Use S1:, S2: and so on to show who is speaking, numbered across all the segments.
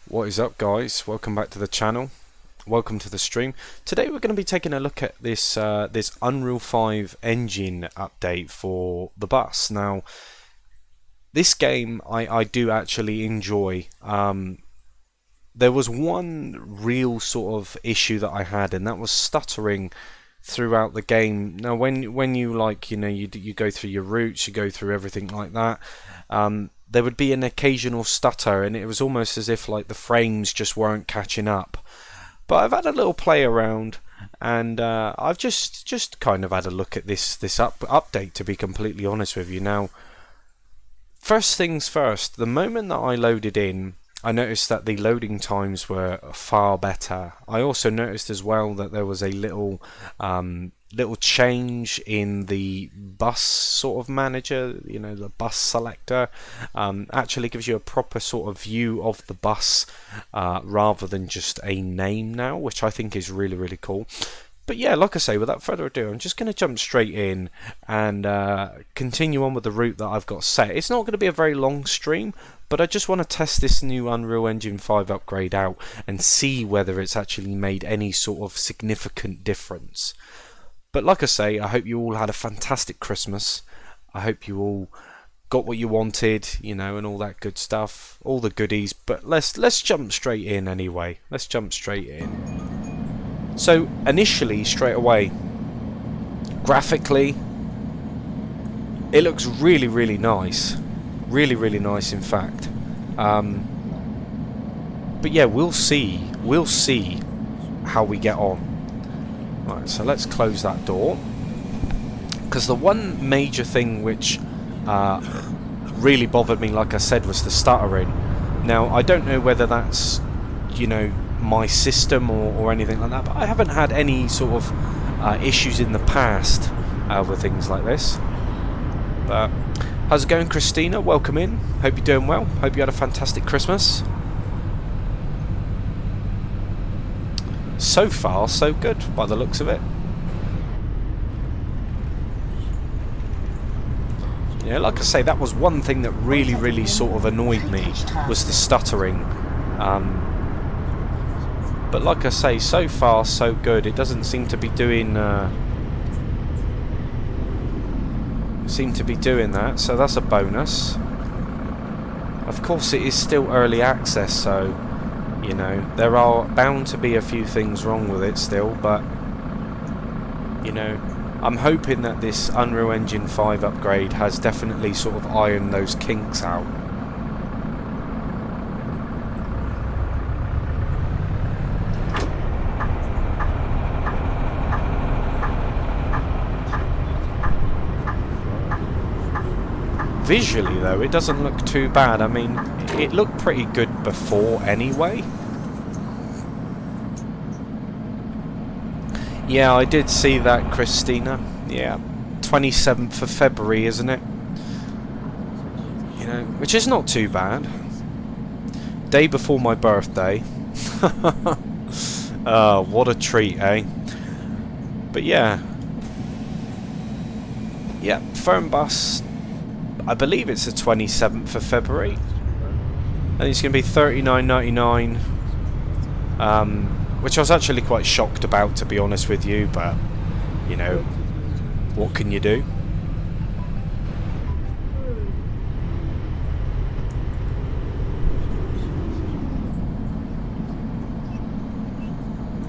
S1: What is up, guys? Welcome back to the channel. Welcome to the stream. Today we're going to be taking a look at this this Unreal 5 engine update for the bus. Now, this game I do actually enjoy. There was one real sort of issue that I had, and that was stuttering throughout the game. Now, when you you go through your routes, you go through everything like that. There would be an occasional stutter, and it was almost as if like the frames just weren't catching up. But I've had a little play around, and I've just kind of had a look at this update, to be completely honest with you. Now, first things first, the moment that I loaded in, I noticed that the loading times were far better. I also noticed as well that there was a little change in the bus sort of manager, you know, the bus selector. Actually gives you a proper sort of view of the bus rather than just a name now, which I think is really cool. But yeah, like I say, without further ado, I'm just going to jump straight in and continue on with the route that I've got set. It's not going to be a very long stream, but I just want to test this new Unreal Engine 5 upgrade out and see whether it's actually made any sort of significant difference. But like I say, I hope you all had a fantastic Christmas. I hope you all got what you wanted, you know, and all that good stuff, all the goodies. But let's jump straight in anyway. Let's jump straight in. So initially, straight away, graphically, it looks really nice, really nice, in fact. But yeah, we'll see how we get on. Right, so let's close that door, because the one major thing which really bothered me, like I said, was the stuttering. Now, I don't know whether that's, you know, my system or anything like that, but I haven't had any sort of issues in the past with things like this. But how's it going, Christina? Welcome in. Hope you're doing well. Hope you had a fantastic Christmas. So far, so good, by the looks of it. Yeah, like I say, that was one thing that really sort of annoyed me, was the stuttering. But like I say, so far so good. It doesn't seem to be doing that, so that's a bonus. Of course, it is still early access, so you know there are bound to be a few things wrong with it still, but you know, I'm hoping that this Unreal Engine 5 upgrade has definitely sort of ironed those kinks out. Visually though, it doesn't look too bad. I mean, it looked pretty good before anyway. Yeah, I did see that, Christina. Yeah, 27th of February, isn't it? You know, which is not too bad. Day before my birthday. What a treat, eh? But yeah. Yeah, Fernbus. I believe it's the 27th of February. And it's going to be $39.99. Which I was actually quite shocked about, to be honest with you, but you know, what can you do?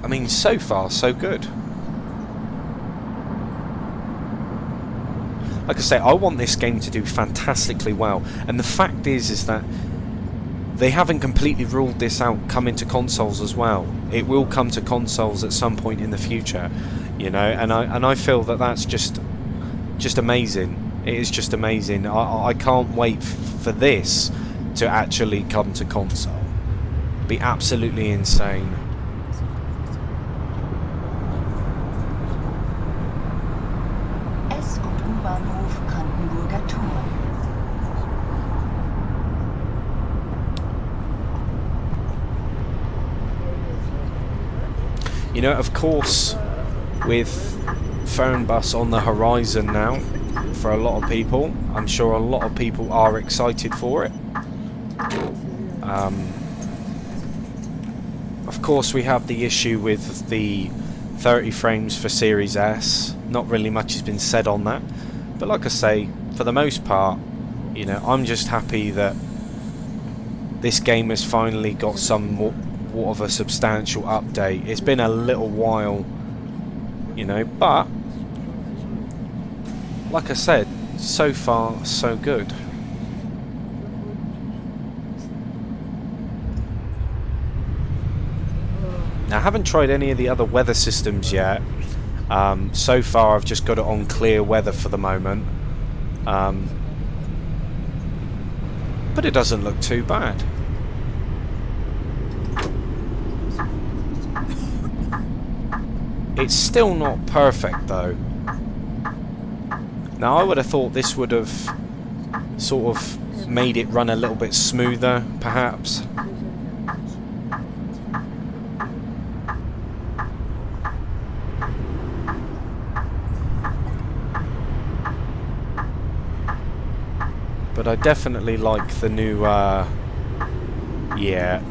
S1: I mean, so far so good. Like I say, I want this game to do fantastically well, and the fact is that they haven't completely ruled this out coming to consoles as well. It will come to consoles at some point in the future, you know, and I feel that that's just amazing. It is just amazing. I can't wait for this to actually come to console. It'd be absolutely insane. You know, of course, with Fernbus on the horizon now, for a lot of people, I'm sure a lot of people are excited for it. Of course, we have the issue with the 30 frames for Series S. Not really much has been said on that, but like I say, for the most part, you know, I'm just happy that this game has finally got some more of a substantial update. It's been a little while, you know, but like I said, so far so good. Now, I haven't tried any of the other weather systems yet. So far I've just got it on clear weather for the moment, but it doesn't look too bad. It's still not perfect though. Now, I would have thought this would have sort of made it run a little bit smoother, perhaps. But I definitely like the new, yeah,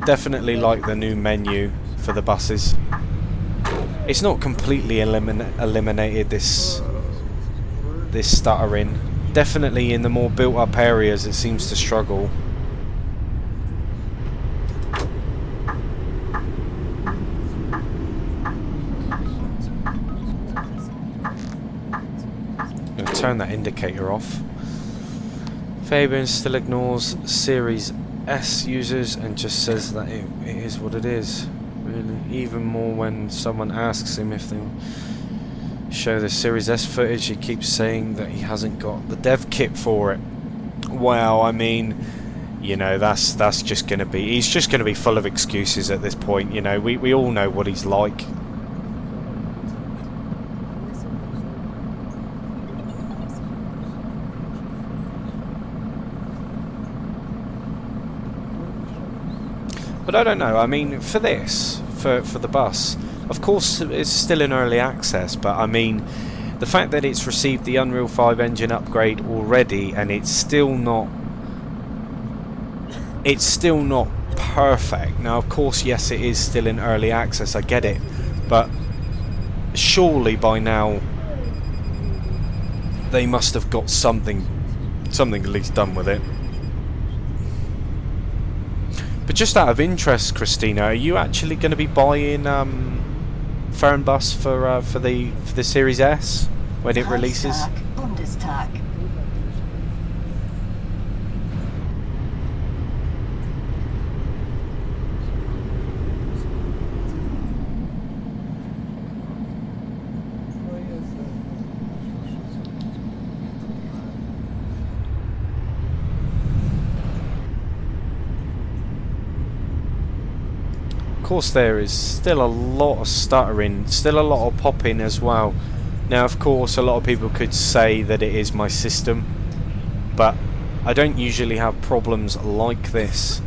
S1: definitely like the new menu for the buses. It's not completely eliminated this stuttering. Definitely in the more built-up areas, it seems to struggle. I'm going to turn that indicator off. Fabian still ignores Series S users and just says that it is what it is. Really, even more when someone asks him if they show the Series S footage, he keeps saying that he hasn't got the dev kit for it. Well, I mean, you know, that's just going to be, he's just going to be full of excuses at this point. You know, we all know what he's like. But I don't know, I mean, for this, for the bus, of course it's still in early access, but I mean, the fact that it's received the Unreal 5 engine upgrade already and it's still not perfect. Now, of course, yes, it is still in early access, I get it, but surely by now they must have got something at least done with it. But just out of interest, Christina, are you actually going to be buying Fernbus for the Series S when it releases?
S2: Bundestag.
S1: Of course, there is still a lot of stuttering, still a lot of popping as well. Now, of course, a lot of people could say that it is my system, but I don't usually have problems like this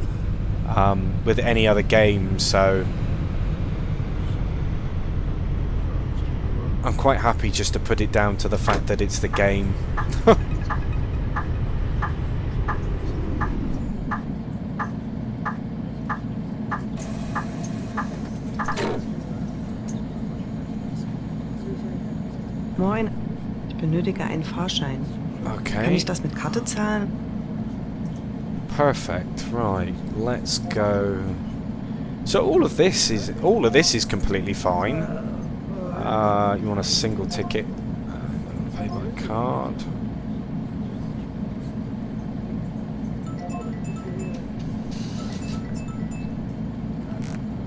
S1: with any other game, so I'm quite happy just to put it down to the fact that it's the game.
S3: Moin, ich benötige einen Fahrschein.
S1: Okay.
S3: Kann ich das mit Karte zahlen?
S1: Perfect. Right. Let's go. So all of this is completely fine. You want a single ticket? Pay by card.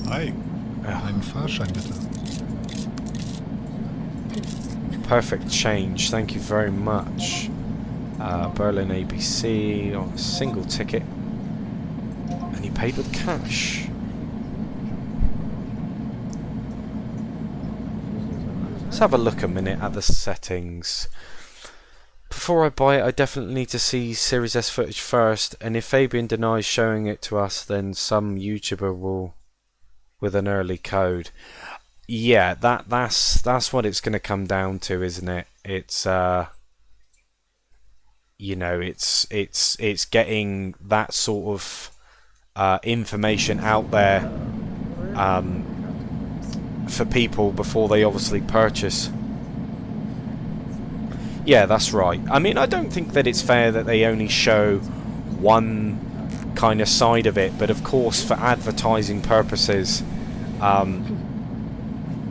S4: Hi. Einen Fahrschein bitte.
S1: Perfect change. Thank you very much. Berlin ABC on a single ticket, and you paid with cash. Let's have a look a minute at the settings. Before I buy it, I definitely need to see Series S footage first, and if Fabian denies showing it to us, then some YouTuber will with an early code. Yeah, that's what it's going to come down to, isn't it? It's you know, it's getting that sort of information out there for people before they obviously purchase. Yeah, that's right. I mean, I don't think that it's fair that they only show one kind of side of it, but of course for advertising purposes,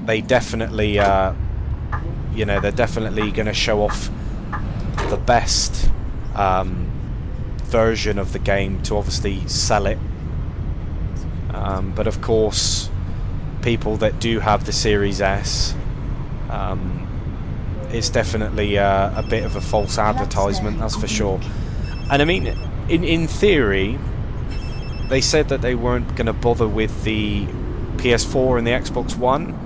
S1: they definitely you know, they're definitely going to show off the best version of the game to obviously sell it, but of course people that do have the Series S, it's definitely a bit of a false advertisement, that's for sure. And I mean, in theory, they said that they weren't going to bother with the PS4 and the Xbox One,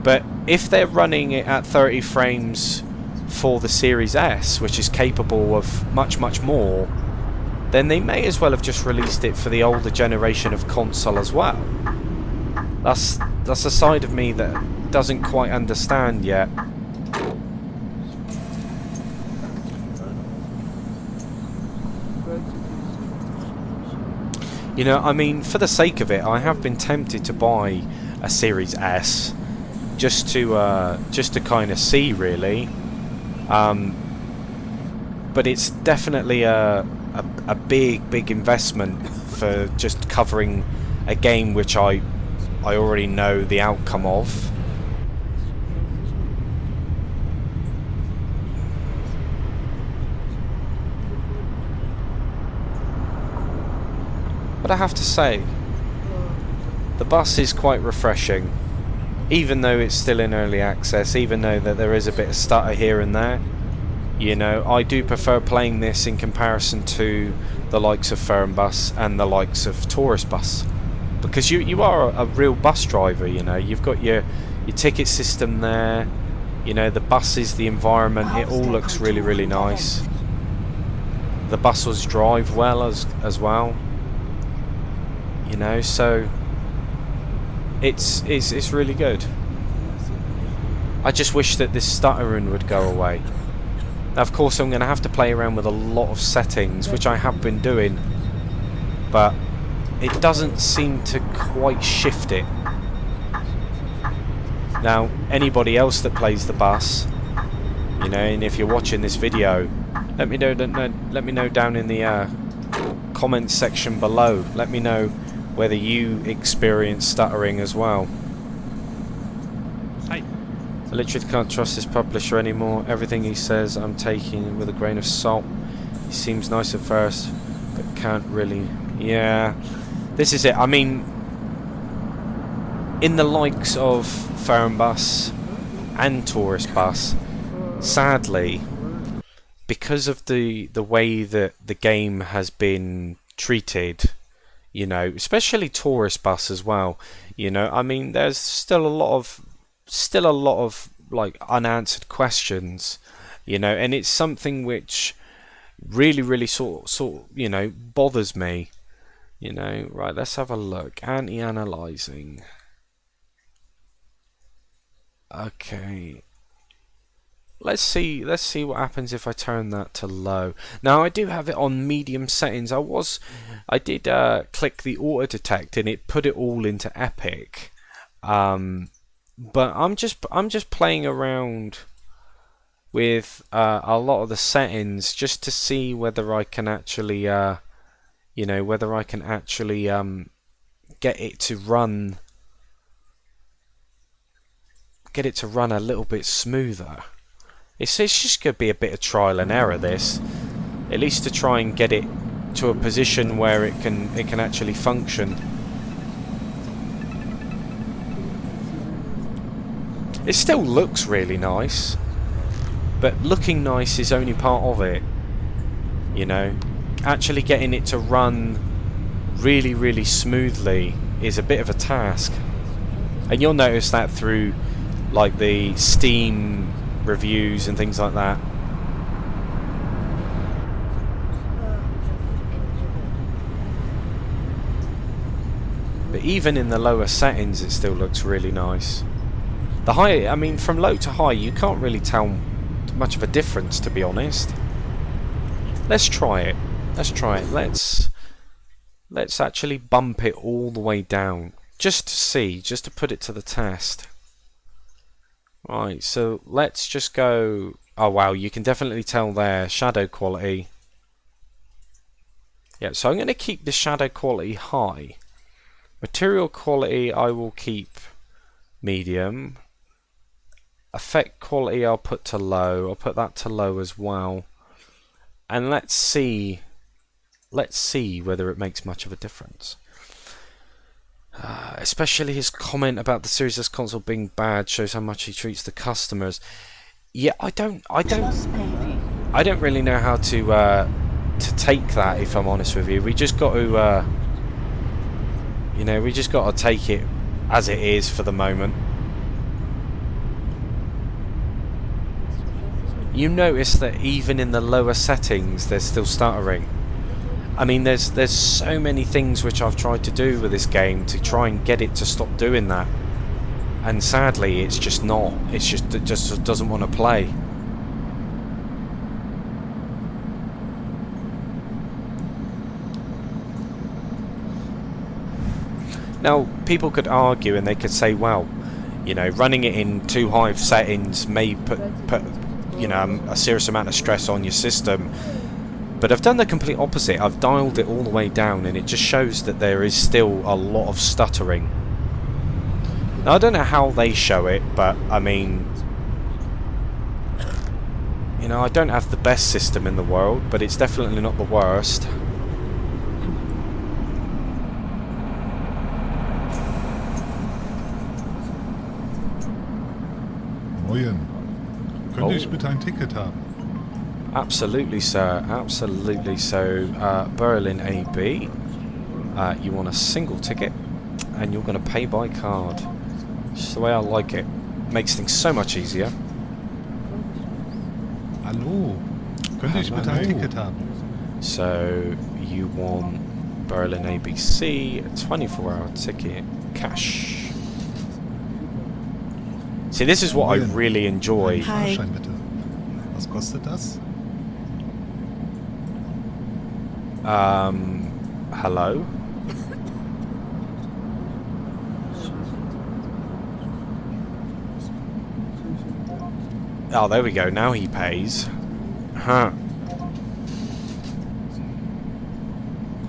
S1: but if they're running it at 30 frames for the Series S, which is capable of much more, then they may as well have just released it for the older generation of console as well. That's a side of me that doesn't quite understand yet. You know, I mean, for the sake of it, I have been tempted to buy a Series S just to kind of see, really. But it's definitely a big investment for just covering a game which I already know the outcome of. But I have to say, the bus is quite refreshing, even though it's still in early access, even though that there is a bit of stutter here and there. You know, I do prefer playing this in comparison to the likes of Fernbus and the likes of Tourist Bus, because you are a real bus driver. You know, you've got your ticket system there, you know, the buses, the environment, it all looks really nice. The buses drive well as well. You know, so it's really good. I just wish that this stuttering would go away. Now, of course, I'm going to have to play around with a lot of settings, which I have been doing, but it doesn't seem to quite shift it. Now, anybody else that plays the bus, you know, and if you're watching this video, let me know down in the comments section below. Let me know whether you experience stuttering as well. I literally can't trust this publisher anymore. Everything he says I'm taking with a grain of salt. He seems nice at first, but can't really... Yeah, this is it. I mean, in the likes of Fernbus and Tourist Bus, sadly, because of the way that the game has been treated, you know, especially Tourist Bus as well, you know, I mean, there's still a lot of like unanswered questions, you know, and it's something which really sort you know, bothers me, you know. Right, let's have a look. Anti-analyzing. Okay, let's see what happens if I turn that to low. Now, I do have it on medium settings. I did click the auto detect and it put it all into epic, but I'm just playing around with a lot of the settings just to see whether I can actually you know, whether I can actually get it to run a little bit smoother. It's just going to be a bit of trial and error, this, at least to try and get it to a position where it can actually function. It still looks really nice, but looking nice is only part of it, you know. Actually getting it to run really smoothly is a bit of a task, and you'll notice that through like the Steam reviews and things like that. But even in the lower settings it still looks really nice. The high, I mean, from low to high you can't really tell much of a difference, to be honest. Let's try it. Let's actually bump it all the way down. just to see, just to put it to the test. Right, so let's just go. Oh wow, you can definitely tell there shadow quality. Yeah, so I'm going to keep the shadow quality high. Material quality I will keep medium. Effect quality I'll put to low. I'll put that to low as well. And let's see whether it makes much of a difference. Especially his comment about the Series S console being bad shows how much he treats the customers. Yeah, I don't really know how to take that, if I'm honest with you. We just got to you know, we just got to take it as it is for the moment. You notice that even in the lower settings there's still stuttering. I mean, there's so many things which I've tried to do with this game to try and get it to stop doing that, and sadly it just doesn't want to play. Now, people could argue and they could say, well, you know, running it in too high settings may put you know, a serious amount of stress on your system. But I've done the complete opposite. I've dialed it all the way down, and it just shows that there is still a lot of stuttering. Now, I don't know how they show it, but I mean, you know, I don't have the best system in the world, but it's definitely not the worst.
S4: Moin. Könnte ich bitte ein Ticket haben?
S1: Absolutely, sir. Absolutely. So, Berlin AB, you want a single ticket, and you're going to pay by card. Just the way I like it. Makes things so much easier.
S4: Hallo. Könnte ich bitte ein Ticket haben?
S1: So, you want Berlin ABC, a 24-hour ticket, cash. See, this is what I really enjoy.
S3: Hi.
S4: Fahrschein bitte. Was kostet das?
S1: Hello? Oh, there we go. Now he pays. Huh.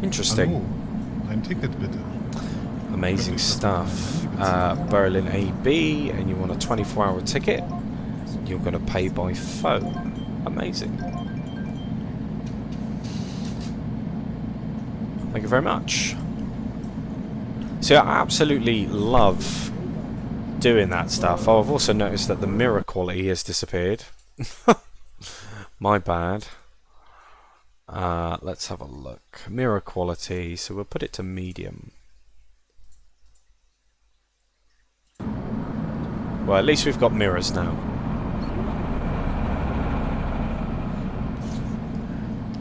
S1: Interesting.
S4: Hallo. Ein Ticket bitte.
S1: Amazing stuff. Berlin AB, and you want a 24-hour ticket. You're going to pay by phone. Amazing. Thank you very much. So I absolutely love doing that stuff. Oh, I've also noticed that the mirror quality has disappeared. My bad. Let's have a look. Mirror quality, so we'll put it to medium. Well, at least we've got mirrors now.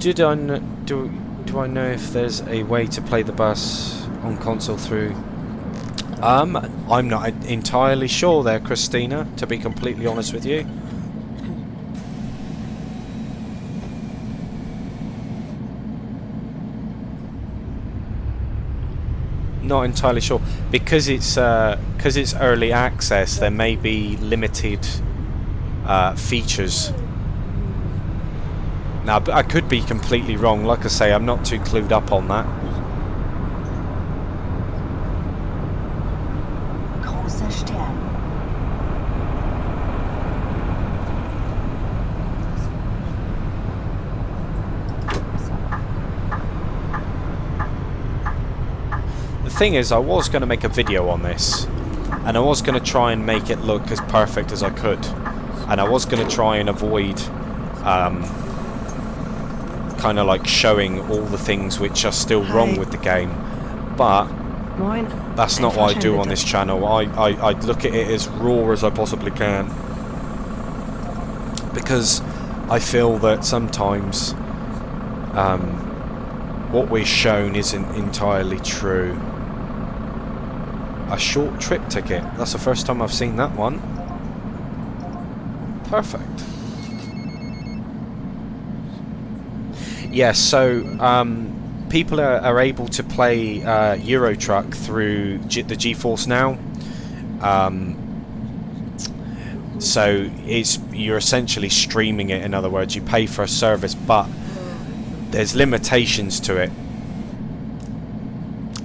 S1: Do I know if there's a way to play the bus on console through? I'm not entirely sure there, Christina, to be completely honest with you. Not entirely sure, because it's early access. There may be limited features. Now, I could be completely wrong. Like I say, I'm not too clued up on that.
S2: Großer Stern.
S1: The thing is, I was going to make a video on this, and I was going to try and make it look as perfect as I could, and I was going to try and avoid kind of like showing all the things which are still wrong with the game, but
S3: Moin.
S1: that's not what I do on this channel. I look at it as raw as I possibly can, because I feel that sometimes what we're shown isn't entirely true. A short trip ticket. That's the first time I've seen that one. Perfect. Yes, so people are able to play Euro Truck through the GeForce Now. So you're essentially streaming it. In other words, you pay for a service, but there's limitations to it,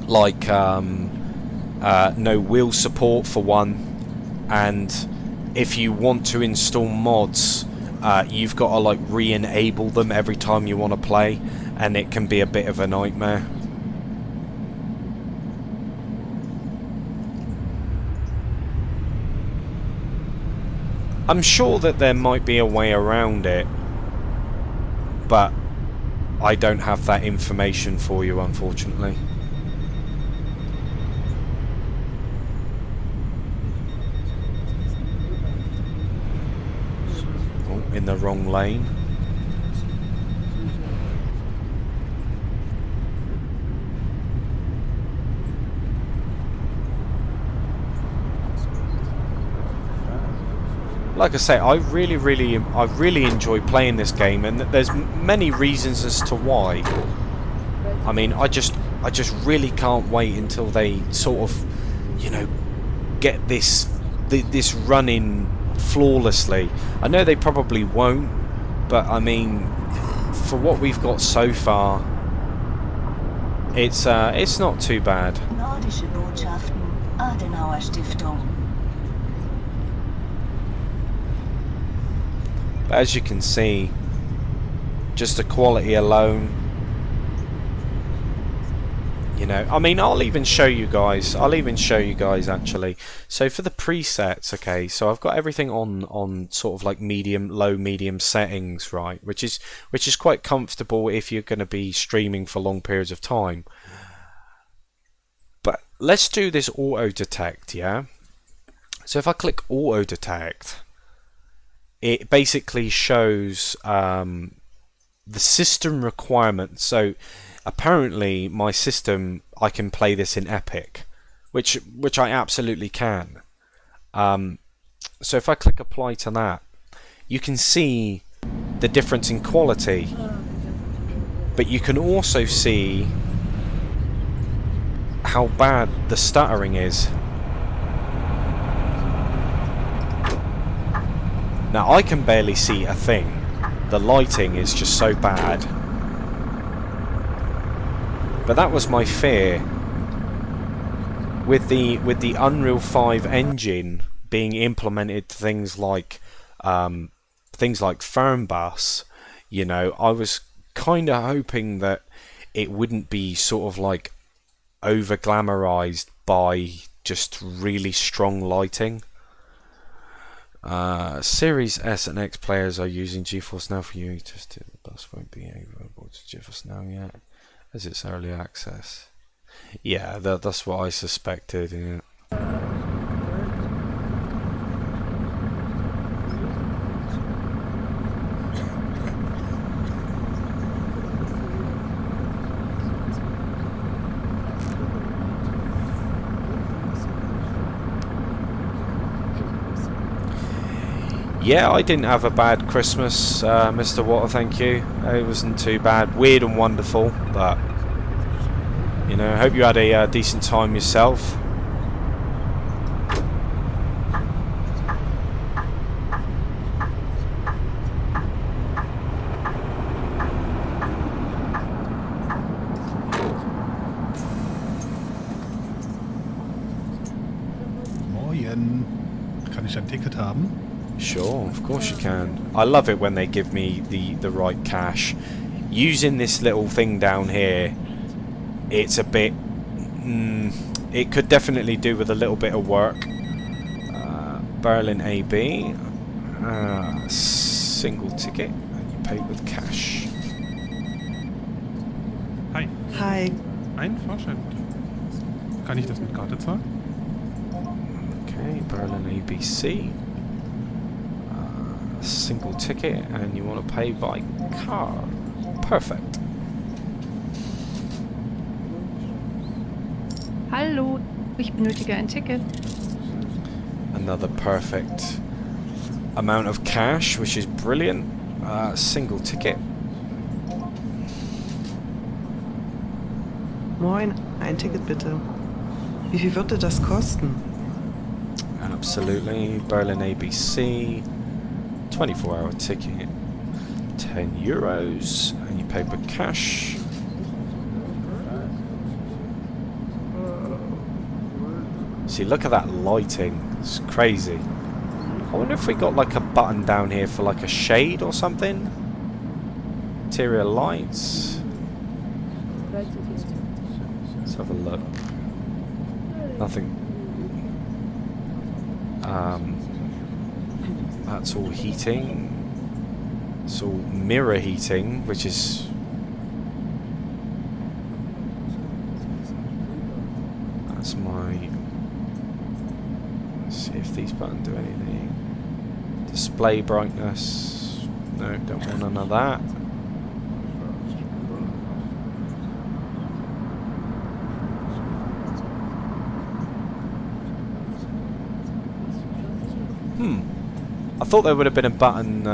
S1: like no wheel support for one, and if you want to install mods, you've got to like re-enable them every time you want to play, and it can be a bit of a nightmare. I'm sure that there might be a way around it, but I don't have that information for you, unfortunately. Oh, in the wrong lane. Like I say, I really enjoy playing this game, and there's many reasons as to why. I mean, I just really can't wait until they sort of, you know, get this running flawlessly. I know they probably won't, but I mean, for what we've got so far, it's not too bad.
S2: Nordische Botschaften, Adenauer Stiftung.
S1: But as you can see, just the quality alone, you know, I mean, I'll even show you guys actually. So for the presets, okay, so I've got everything on sort of like low medium settings, right, which is quite comfortable if you're going to be streaming for long periods of time. But let's do this auto detect, yeah? So if I click auto detect, it basically shows the system requirements. So apparently my system, I can play this in Epic, which I absolutely can. So if I click apply to that, you can see the difference in quality, but you can also see how bad the stuttering is. Now I can barely see a thing. The lighting is just so bad. But that was my fear. With the Unreal 5 engine being implemented to things like Fernbus, you know, I was kind of hoping that it wouldn't be sort of like over glamorized by just really strong lighting. Series S and X players are using GeForce Now for you. Just the bus won't be available to GeForce Now yet, as it's early access. Yeah, that's what I suspected. Yeah. Yeah, I didn't have a bad Christmas, Mr. Water, thank you. It wasn't too bad. Weird and wonderful, but, you know, I hope you had a decent time yourself.
S4: Moin. Kann ich ein Ticket haben?
S1: Sure, of course you can. I love it when they give me the right cash. Using this little thing down here, it's a bit... it could definitely do with a little bit of work. Berlin AB. Single ticket. And you pay with cash.
S5: Hi.
S3: Hi.
S5: Ein Fahrschein. Kann ich das mit Karte zahlen?
S1: Okay, Berlin ABC. Single ticket, and you want to pay by card. Perfect.
S6: Hallo, ich benötige ein Ticket.
S1: Another perfect amount of cash, which is brilliant. Single ticket.
S3: Moin, ein Ticket bitte. Wie viel würde das kosten?
S1: Absolutely. Berlin ABC. 24-hour ticket. €10. And you pay by cash. See, look at that lighting. It's crazy. I wonder if we got like a button down here for like a shade or something. Interior lights. Let's have a look. Nothing. That's all heating. It's all mirror heating, which is... That's my... Let's see if these buttons do anything. Display brightness. No, don't want none of that. I thought there would have been a button.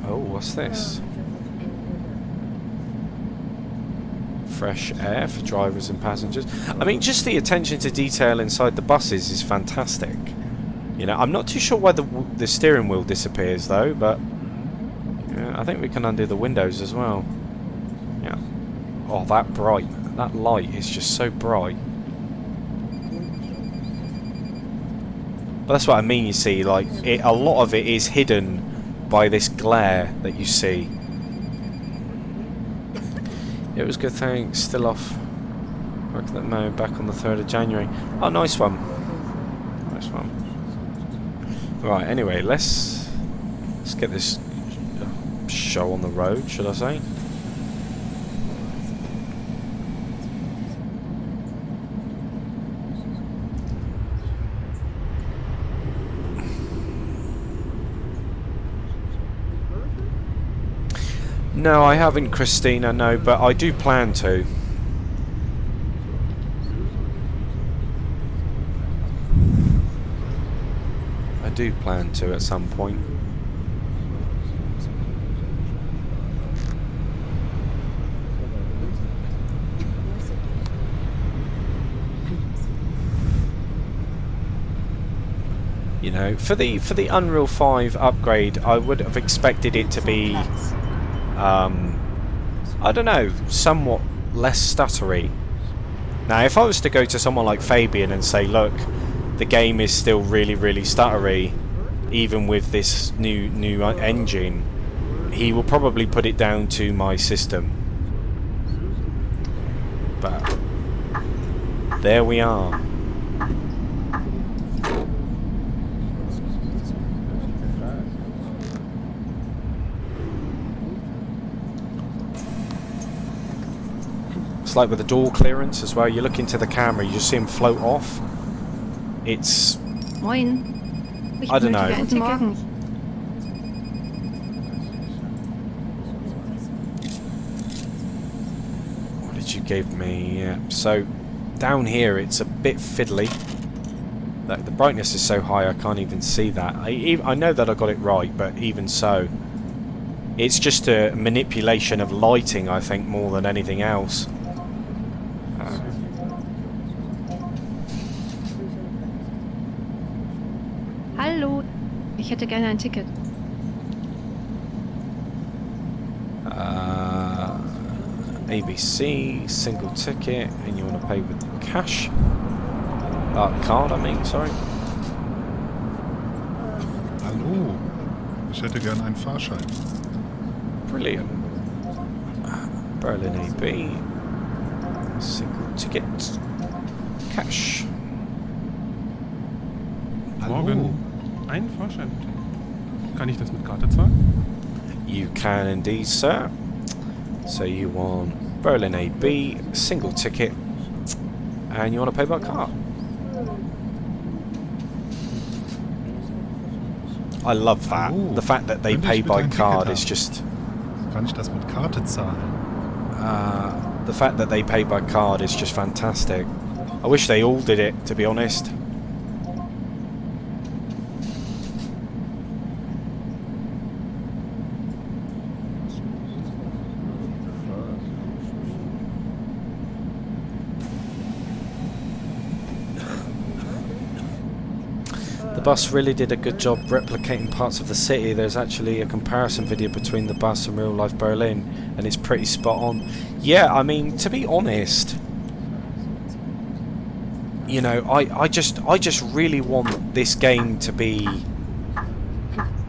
S1: Oh, what's this? Fresh air for drivers and passengers. I mean, just the attention to detail inside the buses is fantastic. You know, I'm not too sure why the steering wheel disappears though, but yeah, I think we can undo the windows as well. Yeah. Oh, that bright. That light is just so bright. But that's what I mean, you see, like, a lot of it is hidden by this glare that you see. It was good, thanks. Still off. Working at the moment, back on the 3rd of January. Oh, nice one. Nice one. Right, anyway, let's get this show on the road, should I say. No, I haven't, Christina, no, but I do plan to. I do plan to at some point. You know, for the Unreal 5 upgrade, I would have expected it to be I don't know, somewhat less stuttery. Now, if I was to go to someone like Fabian and say, look, the game is still really, really stuttery, even with this new engine, he will probably put it down to my system. But there we are. It's like with the door clearance as well. You look into the camera, you just see him float off. It's...
S6: Moin. Ich
S1: I don't
S6: benötige
S1: know.
S6: ein Ticket.
S3: Morgen.
S1: What did you give me? Yeah. So down here it's a bit fiddly. The brightness is so high I can't even see that. I know that I got it right, but even so, it's just a manipulation of lighting, I think, more than anything else.
S6: Hallo. Ich hätte gerne ein Ticket.
S1: ABC, single ticket, and you want to pay with cash? Card, I mean, sorry.
S4: Hallo, ich hätte gern einen Fahrschein.
S1: Brilliant. Berlin AB, single ticket, cash.
S5: Morgen. Ein Fahrschein bitte. Kann ich das mit Karte zahlen?
S1: You can indeed, sir. So you want Berlin AB, single ticket, and you want to pay by card. I love that.
S4: Oh,
S1: The fact that they
S4: könnte
S1: pay
S4: ich
S1: by
S4: bitte ein Ticket
S1: card
S4: haben?
S1: is just...
S4: Kann ich das mit Karte zahlen?
S1: the fact that they pay by card is just fantastic. I wish they all did it, to be honest. bus really did a good job replicating parts of the city. There's actually a comparison video between the bus and real life Berlin, and it's pretty spot on. Yeah, I mean, to be honest, you know, I just really want this game to be.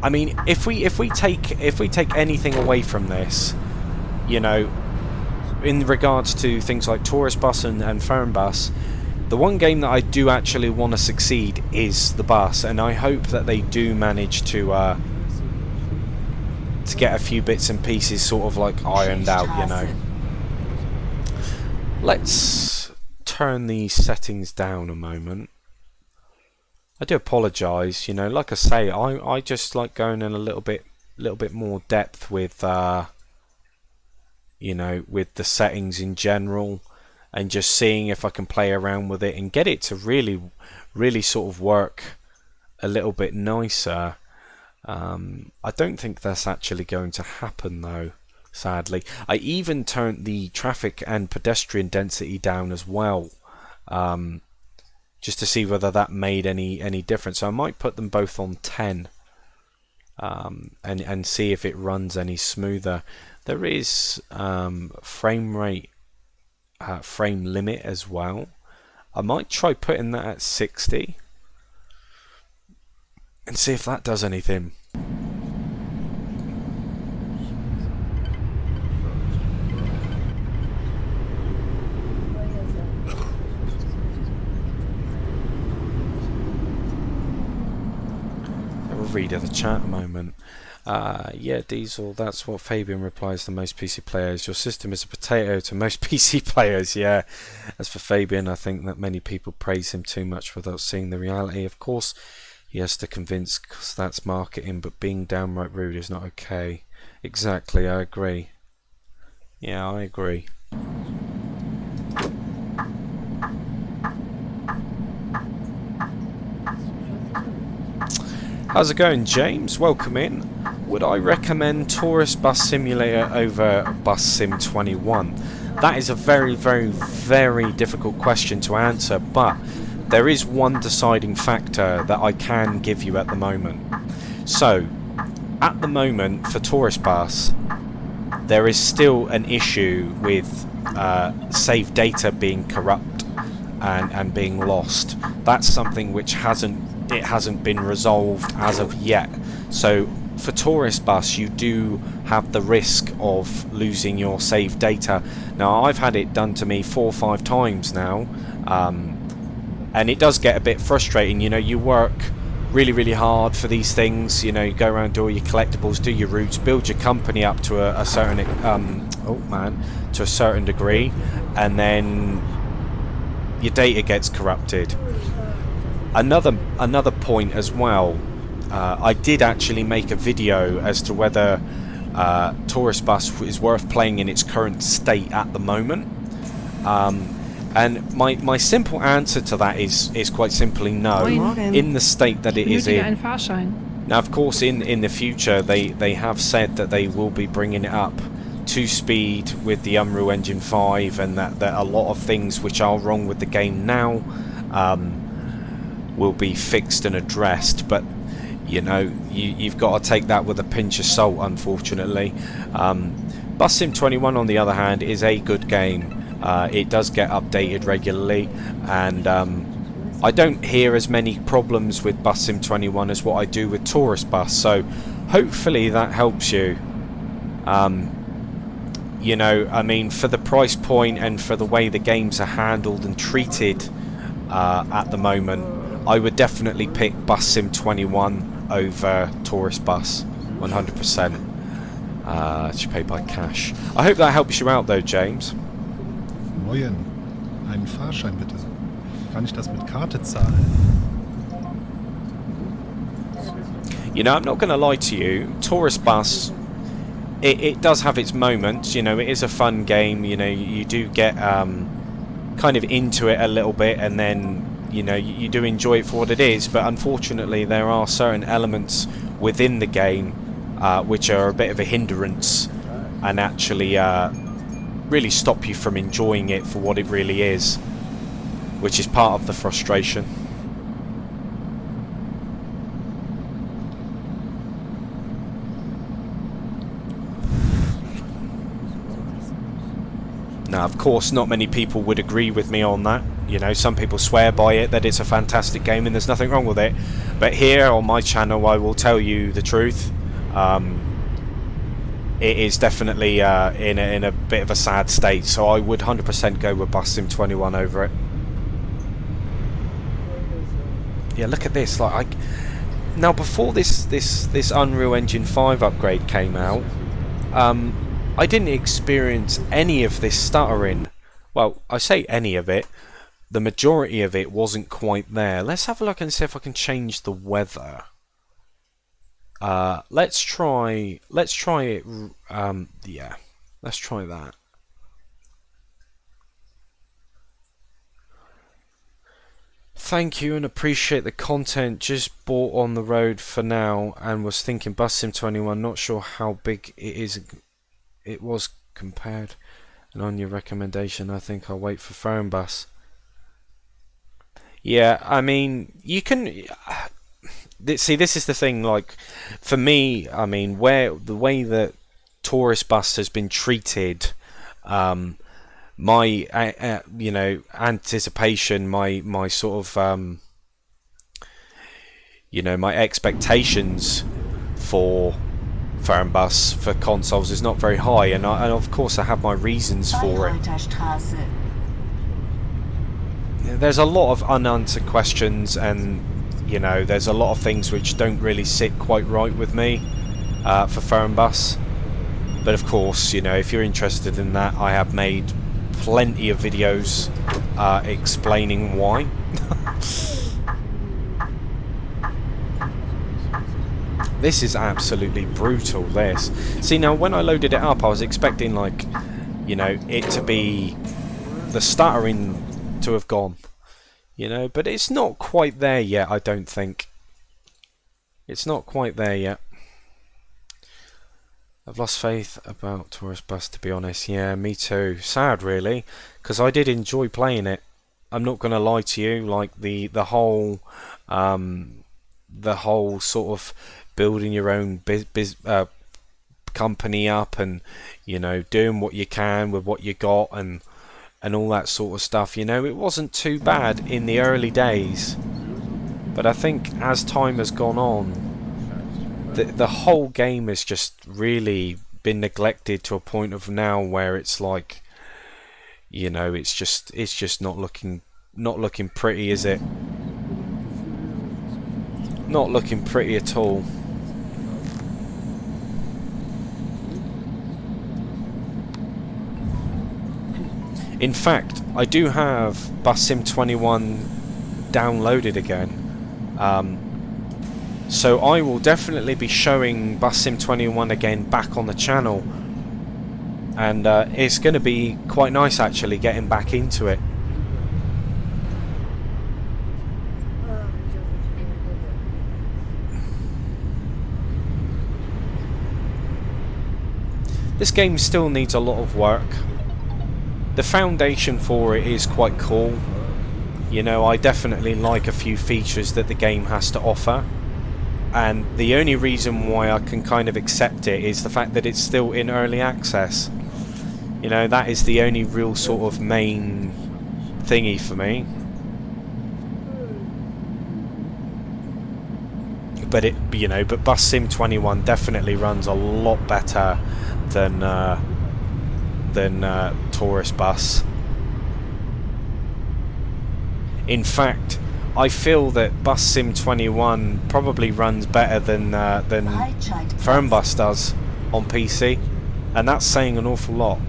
S1: I mean, if we take anything away from this, you know, in regards to things like Tourist Bus and Fernbus, the one game that I do actually want to succeed is the bus, and I hope that they do manage to get a few bits and pieces sort of like ironed out, you know. Let's turn these settings down a moment. I do apologise, you know, like I say, I just like going in a little bit more depth with you know, with the settings in general, and just seeing if I can play around with it and get it to really sort of work a little bit nicer. I don't think that's actually going to happen though, sadly. I even turned the traffic and pedestrian density down as well, just to see whether that made any difference. So I might put them both on 10 and see if it runs any smoother. There is frame rate frame limit as well. I might try putting that at 60 and see if that does anything. Read the chat a moment. Yeah, Diesel, that's what Fabian replies to most PC players. Your system is a potato to most PC players. Yeah, as for Fabian, I think that many people praise him too much without seeing the reality. Of course, he has to convince, because that's marketing, but being downright rude is not okay. Exactly, I agree. Yeah, I agree. How's it going, James? Welcome in. Would I recommend Tourist Bus Simulator over Bus Sim 21? That is a very, very, very difficult question to answer, but there is one deciding factor that I can give you at the moment. So, at the moment for Tourist Bus, there is still an issue with save data being corrupt and being lost. That's something which hasn't been resolved as of yet. So for Tourist Bus you do have the risk of losing your saved data. Now I've had it done to me 4 or 5 times now, and it does get a bit frustrating. You know, you work really hard for these things, you know, you go around, do all your collectibles, do your routes, build your company up to a certain to a certain degree, and then your data gets corrupted. Another point as well, I did actually make a video as to whether Tourist Bus is worth playing in its current state at the moment, and my simple answer to that is quite simply no. In the state that it is in. Now of course in the future they have said that they will be bringing it up to speed with the Unreal Engine 5, and that a lot of things which are wrong with the game now will be fixed and addressed, but you know, you've got to take that with a pinch of salt, unfortunately. Bus Sim 21 on the other hand is a good game. It does get updated regularly, and I don't hear as many problems with Bus Sim 21 as what I do with Tourist Bus, so hopefully that helps you. You know, I mean, for the price point and for the way the games are handled and treated at the moment, I would definitely pick Bus Sim 21 over Tourist Bus, 100%. Should pay by cash. I hope that helps you out though, James.
S4: Moin. Einen Fahrschein bitte. Kann ich das mit Karte zahlen?
S1: You know, I'm not going to lie to you, Tourist Bus, it does have its moments. You know, it is a fun game. You know, you do get kind of into it a little bit, and then you know, you do enjoy it for what it is, but unfortunately there are certain elements within the game which are a bit of a hindrance and actually really stop you from enjoying it for what it really is, which is part of the frustration. Now, of course, not many people would agree with me on that. You know, some people swear by it, that it's a fantastic game and there's nothing wrong with it. But here on my channel, I will tell you the truth. It is definitely in a bit of a sad state, so I would 100% go with Bus Sim 21 over it. Yeah, look at this. Like, now before this Unreal Engine 5 upgrade came out, I didn't experience any of this stuttering. Well, I say any of it. The majority of it wasn't quite there. Let's have a look and see if I can change the weather. Let's try it. Yeah, let's try that. Thank you and appreciate the content. Just bought on the road for now and was thinking Bus Sim 21. Not sure how big it is. It was compared. And on your recommendation, I think I'll wait for Fernbus. Yeah, I mean, you can see. This is the thing. Like, for me, I mean, the way that Tourist Bus has been treated, my you know, anticipation, my sort of you know, my expectations for Fernbus for consoles is not very high, and of course I have my reasons for it.
S2: Bayreutherstraße.
S1: There's a lot of unanswered questions, and you know, there's a lot of things which don't really sit quite right with me for Fernbus. But of course, you know, if you're interested in that, I have made plenty of videos explaining why. This is absolutely brutal, this. See, now when I loaded it up, I was expecting, like, you know, it to be the stuttering to have gone, you know, but it's not quite there yet, I don't think. It's not quite there yet. I've lost faith about Tourist Bus, to be honest. Yeah, me too. Sad, really, because I did enjoy playing it. I'm not going to lie to you. Like the whole sort of building your own company up, and you know, doing what you can with what you got, and all that sort of stuff. You know, it wasn't too bad in the early days, but I think as time has gone on, the whole game has just really been neglected to a point of now where it's like, you know, it's just not looking pretty, is it? Not looking pretty at all. In fact, I do have Bus Sim 21 downloaded again. So I will definitely be showing Bus Sim 21 again back on the channel, and it's going to be quite nice actually getting back into it. This game still needs a lot of work. The foundation for it is quite cool. You know, I definitely like a few features that the game has to offer. And the only reason why I can kind of accept it is the fact that it's still in early access. You know, that is the only real sort of main thingy for me. But it, you know, but Bus Sim 21 definitely runs a lot better than Tourist Bus. In fact, I feel that Bus Sim 21 probably runs better than Fernbus does on PC, and that's saying an awful lot.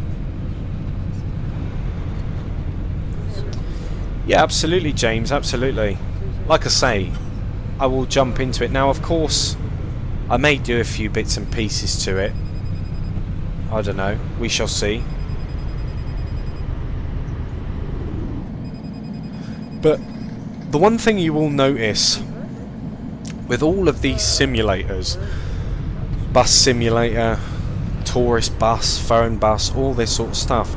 S1: Yeah, absolutely, James, absolutely. Like I say, I will jump into it. Now, of course, I may do a few bits and pieces to it. I don't know, we shall see. But the one thing you will notice with all of these simulators, Bus Simulator, Tourist Bus, Fernbus, all this sort of stuff,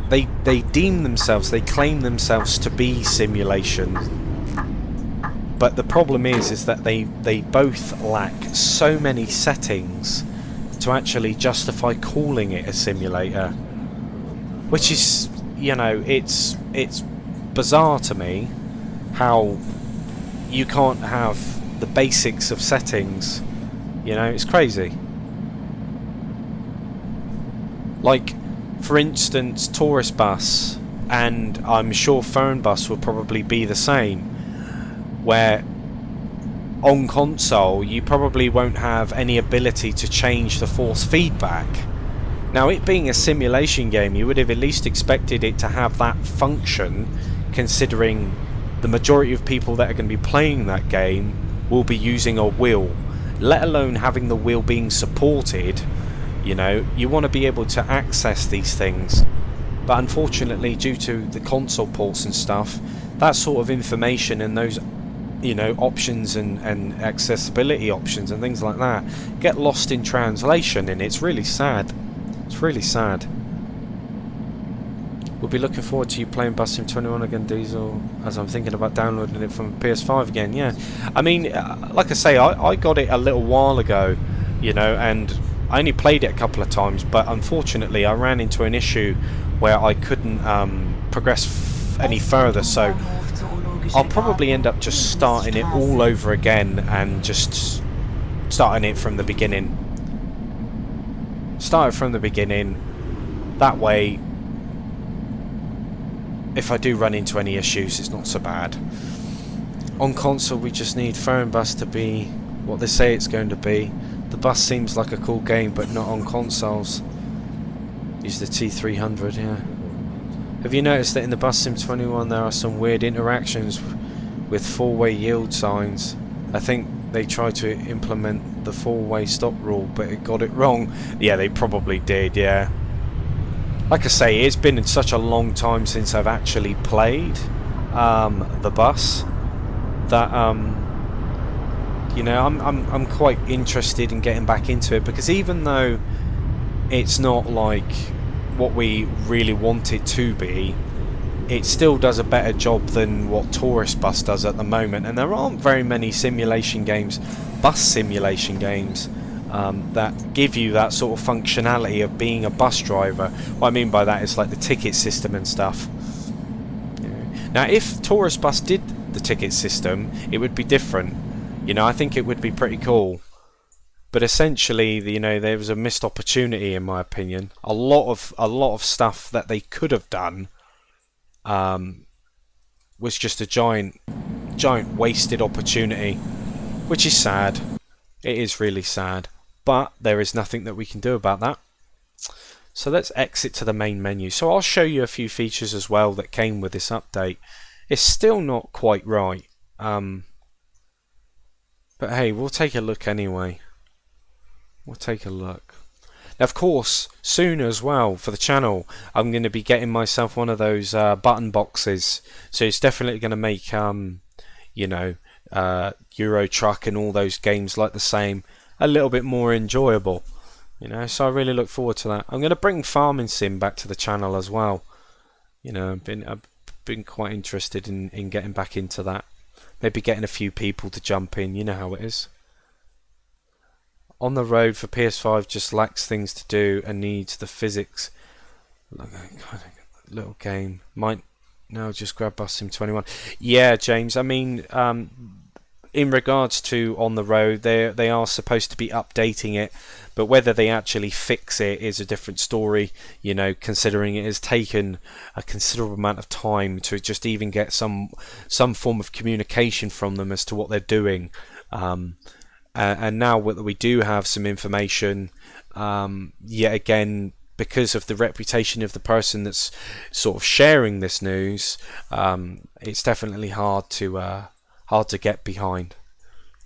S1: they deem themselves, they claim themselves to be simulation. But the problem is that they both lack so many settings to actually justify calling it a simulator. which is, you know, it's bizarre to me how you can't have the basics of settings. You know, it's crazy. Like, for instance, Tourist Bus, and I'm sure Phone Bus will probably be the same, where on console you probably won't have any ability to change the force feedback. Now, it being a simulation game, you would have at least expected it to have that function, considering the majority of people that are going to be playing that game will be using a wheel, let alone having the wheel being supported. You know, you want to be able to access these things, but unfortunately, due to the console ports and stuff, that sort of information and those, you know, options and accessibility options and things like that get lost in translation, and it's really sad. It's really sad. We'll be looking forward to you playing Bus Sim 21 again, Diesel, as I'm thinking about downloading it from PS5 again. Yeah, I mean, like I say, I got it a little while ago, you know, and I only played it a couple of times, but unfortunately I ran into an issue where I couldn't progress any further, so I'll probably end up just starting it all over again and just starting it from the beginning. Start it from the beginning. That way, if I do run into any issues, it's not so bad. On console, we just need Phone Bus to be what they say it's going to be. The bus seems like a cool game, but not on consoles. Use the T300, yeah. Have you noticed that in the Bus Sim 21 there are some weird interactions with four-way yield signs? I think they tried to implement the four-way stop rule, but it got it wrong. Yeah, they probably did, yeah. Like I say, it's been such a long time since I've actually played the bus that you know, I'm quite interested in getting back into it, because even though it's not like what we really want it to be, it still does a better job than what Tourist Bus does at the moment, and there aren't very many simulation games, bus simulation games, that give you that sort of functionality of being a bus driver. What I mean by that is like the ticket system and stuff. Now, if Tourist Bus did the ticket system, it would be different. You know, I think it would be pretty cool. But essentially, you know, there was a missed opportunity, in my opinion. A lot of stuff that they could have done was just a giant wasted opportunity, which is sad. It is really sad. But there is nothing that we can do about that. So let's exit to the main menu. So I'll show you a few features as well that came with this update. It's still not quite right. But hey, we'll take a look anyway. We'll take a look. Now, of course, soon as well for the channel, I'm going to be getting myself one of those button boxes. So it's definitely going to make, you know, Euro Truck and all those games like the same a little bit more enjoyable. You know, so I really look forward to that. I'm going to bring Farming Sim back to the channel as well. You know, I've been quite interested in getting back into that. Maybe getting a few people to jump in. You know how it is. On the Road for PS5 just lacks things to do and needs the physics. Little game. Might now just grab Bus Sim 21. Yeah, James. I mean, in regards to On the Road, they are supposed to be updating it, but whether they actually fix it is a different story. You know, considering it has taken a considerable amount of time to just even get some form of communication from them as to what they're doing. And now we do have some information, yet again, because of the reputation of the person that's sort of sharing this news, it's definitely hard to get behind.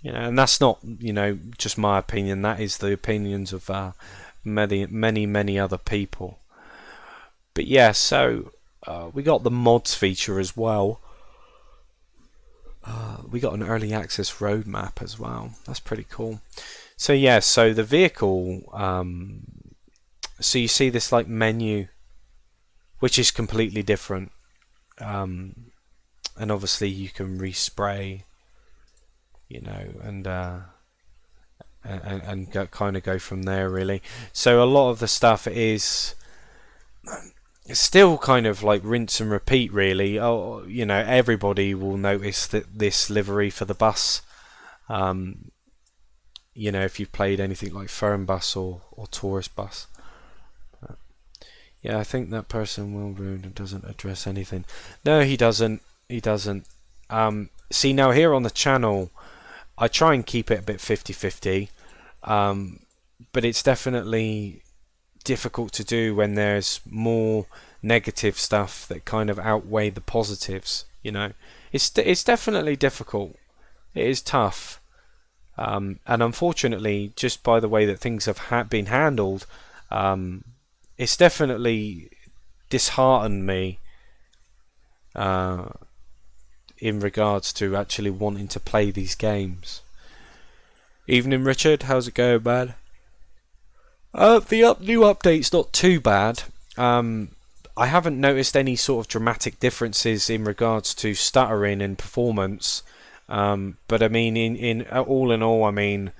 S1: You know, and that's not, you know, just my opinion. That is the opinions of many other people. But yeah, so we got the mods feature as well. We got an early access roadmap as well. That's pretty cool. So yeah, so the vehicle, so you see this like menu, which is completely different, and obviously you can respray, you know, and kind of go from there really. So a lot of the stuff is it's still kind of like rinse and repeat, really. Oh, you know, everybody will notice that this livery for the bus. You know, if you've played anything like Fernbus or Tourist Bus. Yeah, I think that person will ruin and doesn't address anything. No, he doesn't. He doesn't. See, now here on the channel, I try and keep it a bit 50-50. But it's definitely difficult to do when there's more negative stuff that kind of outweigh the positives. You know, it's definitely difficult. It is tough. And unfortunately, just by the way that things have been handled, it's definitely disheartened me in regards to actually wanting to play these games. Evening, Richard. How's it going, man? The new update's not too bad. I haven't noticed any sort of dramatic differences in regards to stuttering and performance. But I mean, in all, I mean,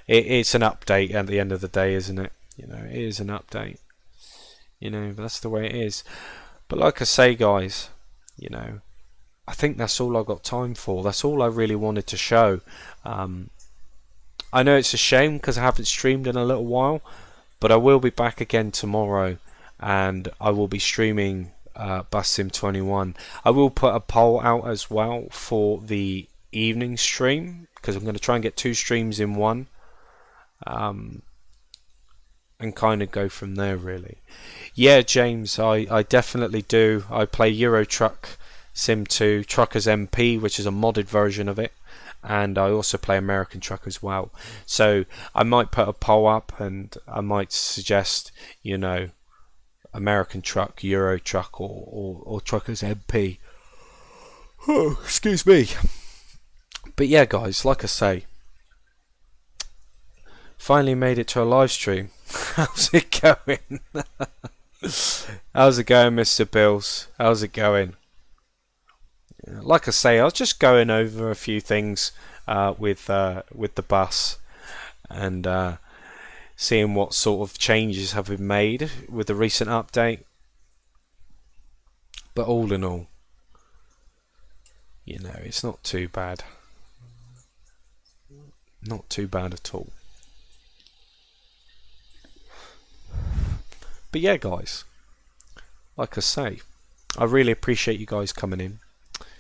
S1: it's an update at the end of the day, isn't it? You know, it is an update. You know, that's the way it is. But like I say, guys, you know, I think that's all I got time for. That's all I really wanted to show. I know it's a shame because I haven't streamed in a little while, but I will be back again tomorrow, and I will be streaming Bus Sim 21. I will put a poll out as well for the evening stream, because I'm going to try and get 2 streams in one, and kind of go from there, really. Yeah, James, I definitely do. I play Euro Truck Sim 2, Truckers MP, which is a modded version of it, and I also play American Truck as well. So I might put a poll up, and I might suggest, you know, American Truck, Euro Truck, or Truckers MP. Oh, excuse me. But yeah, guys, like I say, finally made it to a live stream. How's it going? How's it going, Mr. Bills? How's it going? Like I say, I was just going over a few things with the bus, and seeing what sort of changes have been made with the recent update. But all in all, you know, it's not too bad. Not too bad at all. But yeah, guys, like I say, I really appreciate you guys coming in.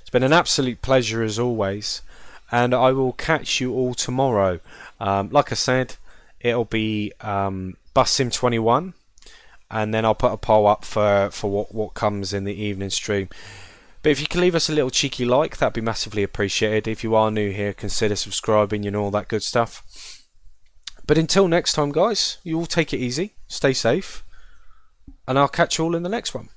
S1: It's been an absolute pleasure as always, and I will catch you all tomorrow. Like I said, it'll be Bus Sim 21, and then I'll put a poll up for what comes in the evening stream. But if you can leave us a little cheeky like, that'd be massively appreciated. If you are new here, consider subscribing, you know, all that good stuff. But until next time, guys, you all take it easy, stay safe, and I'll catch you all in the next one.